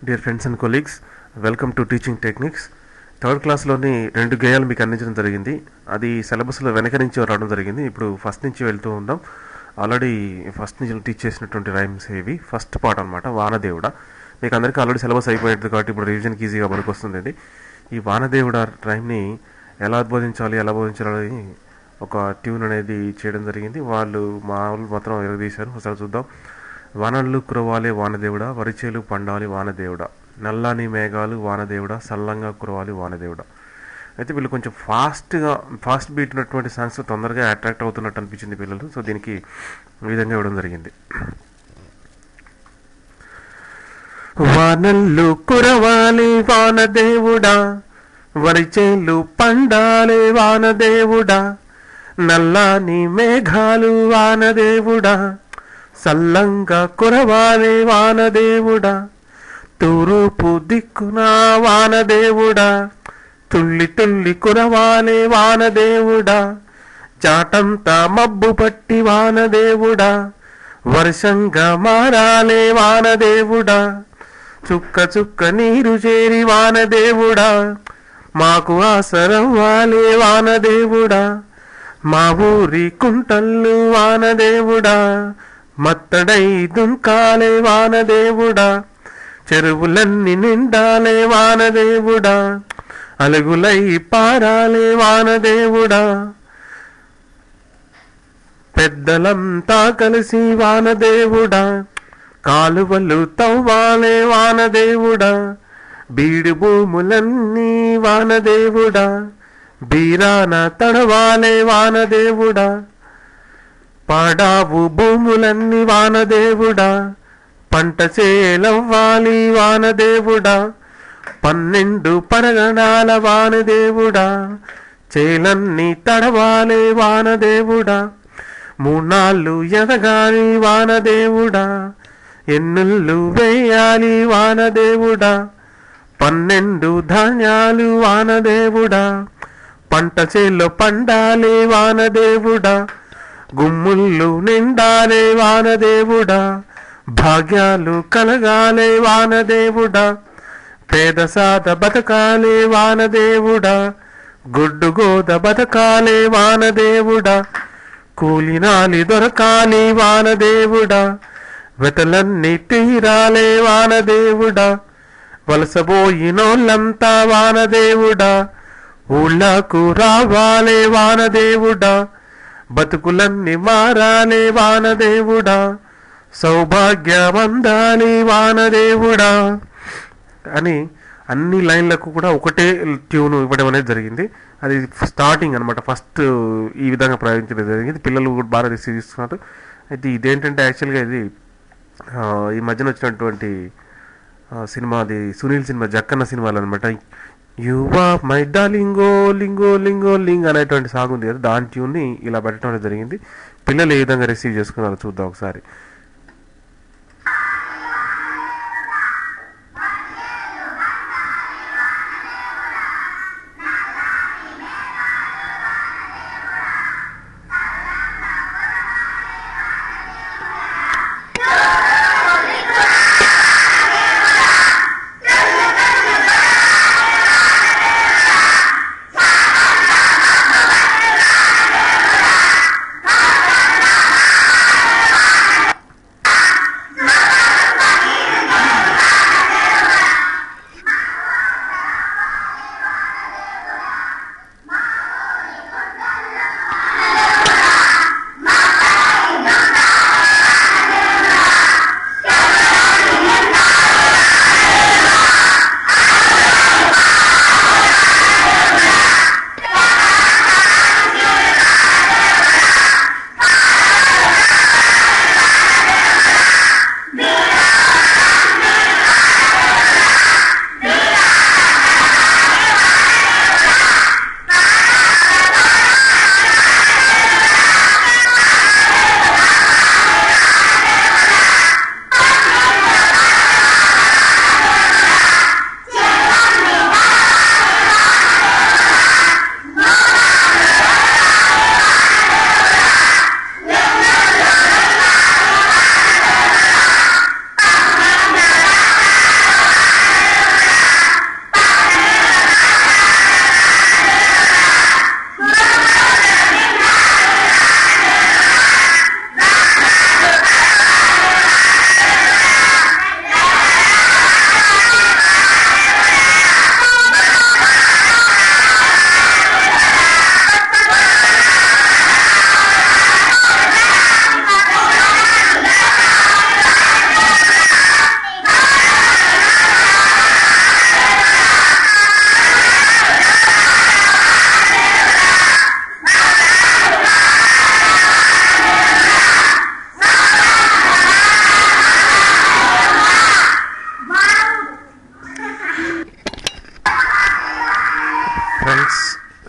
Dear friends and colleagues, welcome to teaching techniques. Third క్లాస్లోని 2 గేయాలు మీకు అందించడం జరిగింది. అది సిలబస్లో వెనక నుంచి రావడం జరిగింది. ఇప్పుడు ఫస్ట్ నుంచి వెళ్తూ ఉందాం. ఆల్రెడీ ఫస్ట్ నుంచి టీచ్ చేసినటువంటి రైమ్స్ ఇవి. ఫస్ట్ పార్ట్ అనమాట, వానదేవుడ. మీకు అందరికీ ఆల్రెడీ సిలబస్ అయిపోయింది కాబట్టి ఇప్పుడు రివిజన్కి ఈజీగా పనికొస్తుందండి. ఈ వానదేవుడ రైమ్ని ఎలా బోధించాలని ఒక ట్యూన్ అనేది చేయడం జరిగింది. వాళ్ళు మాత్రం ఎరగదీశారు. ఒకసారి చూద్దాం. వానళ్ళు కురవాలి వానదేవుడా, వరిచేలు పండాలి వానదేవుడా, నల్లని మేఘాలు వానదేవుడా, సల్లంగా కురవాలి వానదేవుడా. అయితే వీళ్ళు కొంచెం ఫాస్ట్ బీట్ ఉన్నటువంటి సాంగ్స్ తొందరగా అట్రాక్ట్ అవుతున్నట్టు అనిపించింది పిల్లలు. సో దీనికి ఈ విధంగా ఇవ్వడం జరిగింది. వానళ్ళు కురవాలి వానదేవుడా, వరిచేలు పండాలి వానదేవుడా, నల్లని మేఘాలు వానదేవుడా, సల్లంగా కురవాలి వానదేవుడా, తూర్పు దిక్కున వానదేవుడా, తుల్లి తుల్లి కురవాలి వానదేవుడా, చాటంతా మబ్బు పట్టి వానదేవుడా, వర్షంగా మారాలే వానదేవుడా, చుక్క చుక్క నీరు చేరి వానదేవుడా, మాకు ఆసరవ్వాలే వానదేవుడా, మా ఊరి కుంటల్లు వానదేవుడా, మత్తడై దుంకాలే వానదేవుడా, చెరువులన్నీ నిండాలే వానదేవుడా, అలుగులై పారాలే వానదేవుడా, పెద్దలంతా కలిసి వానదేవుడా, కాలువలు తవ్వాలే వానదేవుడా, బీడు భూములన్నీ వానదేవుడా, బీరాన తడవాలే వానదేవుడా, పాడావు భూములన్నీ వానదేవుడా, పంట చేలవ్వాలి వానదేవుడా, 12 పరగణాల వానదేవుడా, చేలన్నీ తడవాలే వానదేవుడా, 3 నాళ్ళు ఎదగాలి వానదేవుడా, ఎన్నుళ్ళు వేయాలి వానదేవుడా, 12 ధాన్యాలు వానదేవుడా, పంట చేలో పండాలి వానదేవుడా, గుమ్ముళ్ళు నిండాలే వానదేవుడా, భాగ్యాలు కలగాలే వానదేవుడా, పేద సాద బతకాలే వానదేవుడా, గుడ్డు గోద బతకాలే వానదేవుడా, కూలినాలి దొరకాలి వానదేవుడా, వెతలన్నీ తీరాలే వానదేవుడా, వలసబోయినోళ్ళంతా వానదేవుడా, ఊళ్ళకు రావాలే వానదేవుడా, బతుకులన్నీ మారాలే వానదేవుడా, సౌభాగ్యమందాలి వానదేవుడా అని అన్ని లైన్లకు కూడా ఒకటే ట్యూన్ ఇవ్వడం అనేది జరిగింది. అది స్టార్టింగ్ అనమాట. ఫస్ట్ ఈ విధంగా ప్రయోగించడం జరిగింది. పిల్లలు కూడా బాగా రిసీవ్ చేస్తున్నారు. అయితే ఇదేంటంటే యాక్చువల్గా ఇది ఈ మధ్యన వచ్చినటువంటి సినిమా, అది సునీల్ సినిమా, జక్కన్న సినిమాలు అనమాట. యువా మై డార్లింగో లింగో లింగో లింగ్ అనేటువంటి సాంగ్ ఉంది కదా, దాని ట్యూన్ని ఇలా పెట్టడం అనేది జరిగింది. పిల్లలు ఏ విధంగా రిసీవ్ చేసుకున్నారో చూద్దాం ఒకసారి.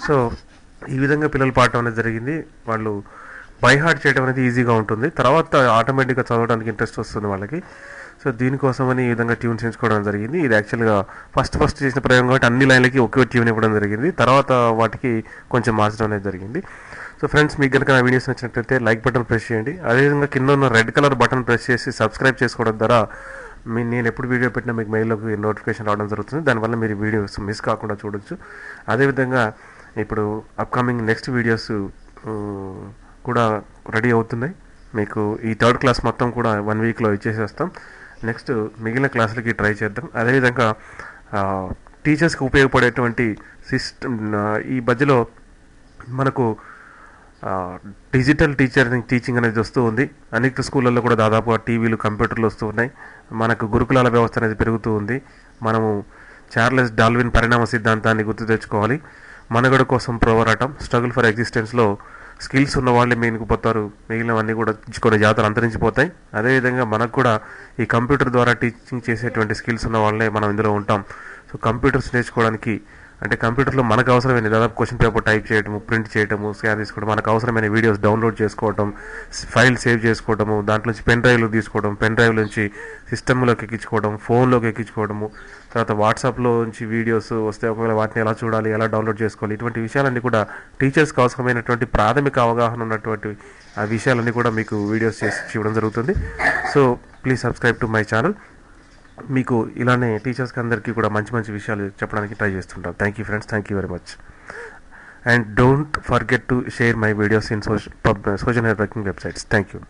సో ఈ విధంగా పిల్లలు పాడటం అనేది జరిగింది. వాళ్ళు బై హార్ట్ చేయడం అనేది ఈజీగా ఉంటుంది, తర్వాత ఆటోమేటిక్గా చదవడానికి ఇంట్రెస్ట్ వస్తుంది వాళ్ళకి. సో దీనికోసమని ఈ విధంగా ట్యూన్స్ ఎంచుకోవడం జరిగింది. ఇది యాక్చువల్గా ఫస్ట్ చేసిన ప్రయోగం కాబట్టి అన్ని లైన్లకి ఒకే ట్యూన్ ఇవ్వడం జరిగింది, తర్వాత వాటికి కొంచెం మార్చడం అనేది జరిగింది. సో ఫ్రెండ్స్, మీకు కనుక నా వీడియోస్ నచ్చినట్లయితే లైక్ బటన్ ప్రెస్ చేయండి. అదేవిధంగా కింద ఉన్న రెడ్ కలర్ బటన్ ప్రెస్ చేసి సబ్స్క్రైబ్ చేసుకోవడం ద్వారా నేను ఎప్పుడు వీడియో పెట్టినా మీకు మెయిల్లోకి నోటిఫికేషన్ రావడం జరుగుతుంది. దానివల్ల మీరు వీడియోస్ మిస్ కాకుండా చూడొచ్చు. అదేవిధంగా ఇప్పుడు అప్కమింగ్ నెక్స్ట్ వీడియోస్ కూడా రెడీ అవుతున్నాయి. మీకు ఈ థర్డ్ క్లాస్ మొత్తం కూడా 1 వీక్లో ఇచ్చేసేస్తాం. నెక్స్ట్ మిగిలిన క్లాసులకి ట్రై చేద్దాం. అదేవిధంగా టీచర్స్కి ఉపయోగపడేటువంటి సిస్టమ్ ఈ మధ్యలో మనకు డిజిటల్ టీచింగ్ అనేది వస్తూ ఉంది. అనేక స్కూళ్ళల్లో కూడా దాదాపుగా టీవీలు, కంప్యూటర్లు వస్తూ ఉన్నాయి. మనకు గురుకులాల వ్యవస్థ అనేది పెరుగుతూ ఉంది. మనము చార్లెస్ డార్విన్ పరిణామ సిద్ధాంతాన్ని గుర్తు తెచ్చుకోవాలి. మనుగడ కోసం పోరాటం, స్ట్రగుల్ ఫర్ ఎగ్జిస్టెన్స్లో స్కిల్స్ ఉన్న వాళ్ళే మీకు పోతారు, మిగిలినవన్నీ కూడా కొన్ని జాతరలు అంతరించిపోతాయి. అదేవిధంగా మనకు కూడా ఈ కంప్యూటర్ ద్వారా టీచింగ్ చేసేటువంటి స్కిల్స్ ఉన్న వాళ్ళే మనం ఇందులో ఉంటాం. సో కంప్యూటర్స్ నేర్చుకోవడానికి అంటే కంప్యూటర్లో మనకు అవసరమైన దాదాపు క్వశ్చన్ పేపర్ టైప్ చేయడము, ప్రింట్ చేయడము, స్కాన్ తీసుకోవడం, మనకు అవసరమైన వీడియోస్ డౌన్లోడ్ చేసుకోవడం, ఫైల్ సేవ్ చేసుకోవడము, దాంట్లో నుంచి పెన్ డ్రైవ్లు తీసుకోవడం, పెన్ డ్రైవ్ నుంచి సిస్టంలోకి ఎక్కించుకోవడం, ఫోన్లోకి ఎక్కించుకోవడము, తర్వాత వాట్సాప్లో నుంచి వీడియోస్ వస్తే ఒకవేళ వాటిని ఎలా చూడాలి, ఎలా డౌన్లోడ్ చేసుకోవాలి, ఇటువంటి విషయాలన్నీ కూడా టీచర్స్కి అవసరమైనటువంటి ప్రాథమిక అవగాహన ఉన్నటువంటి ఆ విషయాలన్నీ కూడా మీకు వీడియోస్ చేసి ఇవ్వడం జరుగుతుంది. So please subscribe to my channel. మీకు ఇలానే టీచర్స్కి అందరికీ కూడా మంచి విషయాలు చెప్పడానికి ట్రై చేస్తుంటాం. Thank you friends, thank you very much. And don't forget to share my videos in social networking websites. Thank you.